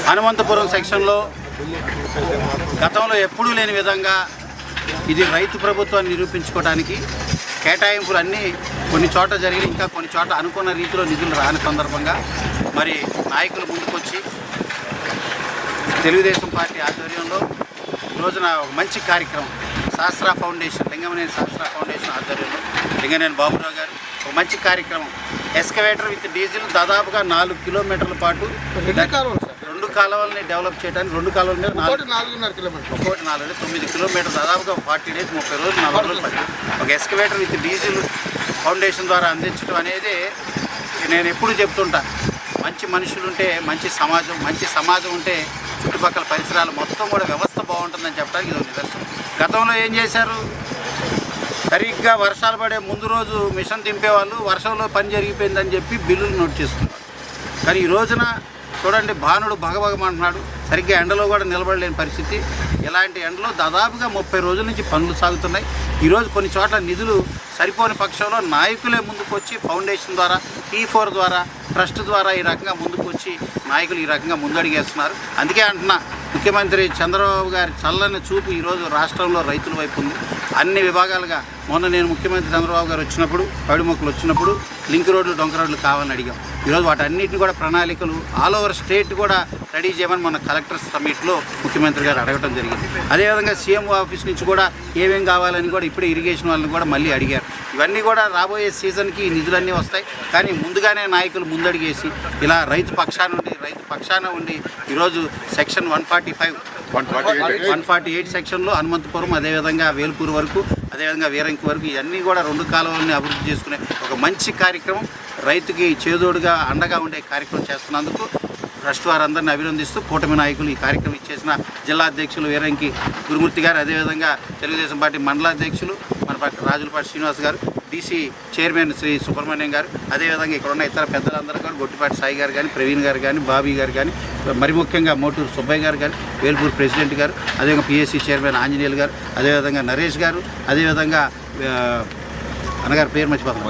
హనుమంతపురం సెక్షన్లో గతంలో ఎప్పుడూ లేని విధంగా ఇది రైతు ప్రభుత్వాన్ని నిరూపించుకోవడానికి కేటాయింపులు అన్నీ కొన్ని చోట్ల జరిగి ఇంకా కొన్ని చోట్ల అనుకున్న రీతిలో నిధులు రాని సందర్భంగా మరి నాయకులు ముందుకొచ్చి తెలుగుదేశం పార్టీ ఆధ్వర్యంలో ఈ రోజున ఒక మంచి కార్యక్రమం శాస్త్ర ఫౌండేషన్ లింగమనేని శాస్త్ర ఫౌండేషన్ ఆధ్వర్యంలో లింగమనేని బాబురావు గారు ఒక మంచి కార్యక్రమం ఎస్కవేటర్ విత్ డీజిల్ దాదాపుగా 4 కిలోమీటర్ల పాటు 2 కాలువల్ని డెవలప్ చేయడానికి 2 కాలువల మీద 4.5 కిలోమీటర్లు ఒక్కోటి 9 కిలోమీటర్ దాదాపుగా 40 డేస్ 30 రోజులు 40 రోజులు పట్టింది ఒక ఎస్కవేటర్ విత్ డీజిల్ ఫౌండేషన్ ద్వారా అందించడం అనేది నేను ఎప్పుడు చెప్తుంటా మంచి మనుషులుంటే మంచి సమాజం ఉంటే చుట్టుపక్కల పరిసరాలు మొత్తం కూడా వ్యవస్థ బాగుంటుందని చెప్పడానికి ఇది నిదర్శనం. గతంలో ఏం చేశారు, సరిగ్గా వర్షాలు పడే ముందు రోజు మిషన్ దింపేవాళ్ళు, వర్షంలో పని జరిగిపోయిందని చెప్పి బిల్లులు నోట్ చేసుకున్నారు. కానీ ఈ రోజున చూడండి, భానుడు భగభగమంటున్నాడు, సరిగ్గా ఎండలో కూడా నిలబడలేని పరిస్థితి. ఇలాంటి ఎండలో దాదాపుగా 30 రోజుల నుంచి పనులు సాగుతున్నాయి. ఈరోజు కొన్ని చోట్ల నిధులు సరిపోని పక్షంలో నాయకులే ముందుకు వచ్చి ఫౌండేషన్ ద్వారా, P4 ద్వారా, ట్రస్ట్ ద్వారా ఈ రకంగా ముందుకు వచ్చి నాయకులు ఈ రకంగా ముందడిగేస్తున్నారు. అందుకే అంటున్నా, ముఖ్యమంత్రి చంద్రబాబు గారి చల్లని చూపు ఈరోజు రాష్ట్రంలో రైతుల వైపు ఉంది. అన్ని విభాగాలుగా మొన్న నేను ముఖ్యమంత్రి చంద్రబాబు గారు వచ్చినప్పుడు, పైడి మొక్కలు వచ్చినప్పుడు లింక్ రోడ్లు, డొంక రోడ్లు కావాలని అడిగాం. ఈరోజు వాటన్నిటిని కూడా ప్రణాళికలు ఆల్ ఓవర్ స్టేట్ కూడా రెడీ చేయమని మన కలెక్టర్స్ సమ్మిట్లో ముఖ్యమంత్రి గారు అడగడం జరిగింది. అదేవిధంగా సీఎం ఆఫీస్ నుంచి కూడా ఏమేం కావాలని కూడా ఇప్పుడే ఇరిగేషన్ వాళ్ళని కూడా మళ్ళీ అడిగారు. ఇవన్నీ కూడా రాబోయే సీజన్కి నిధులన్నీ వస్తాయి. కానీ ముందుగానే నాయకులు ముందడిగేసి ఇలా రైతు పక్షాన ఉండి ఈరోజు సెక్షన్ 148 సెక్షన్లో హనుమంతపురం, అదేవిధంగా వేల్పూర్ వరకు, అదేవిధంగా వీరంకి వరకు ఇవన్నీ కూడా 2 కాలువలని అభివృద్ధి చేసుకునే ఒక మంచి కార్యక్రమం, రైతుకి చేదోడుగా అండగా ఉండే కార్యక్రమం చేస్తున్నందుకు ట్రస్ట్ వారందరినీ అభినందిస్తూ కూటమి నాయకులు ఈ కార్యక్రమం ఇచ్చేసిన జిల్లా అధ్యక్షులు వీరంకి గురుమూర్తి గారు, అదేవిధంగా తెలుగుదేశం పార్టీ మండల అధ్యక్షులు మన రాజులపాటి శ్రీనివాస్ గారు, డీసీ చైర్మన్ శ్రీ సుబ్రహ్మణ్యం గారు, అదేవిధంగా ఇక్కడ ఉన్న ఇతర పెద్దలందరూ కూడా గొట్టిపాటి సాయి గారు కానీ, ప్రవీణ్ గారు కానీ, బాబీ గారు కానీ, మరి ముఖ్యంగా మోటూరు సుబ్బయ్య గారు కానీ, వేల్పూర్ ప్రెసిడెంట్ గారు, అదేవిధంగా పిఎస్సి చైర్మన్ ఆంజనేయులు గారు, అదేవిధంగా నరేష్ గారు, అదేవిధంగా అన్నగారి పేరు మర్చిపోతున్నాం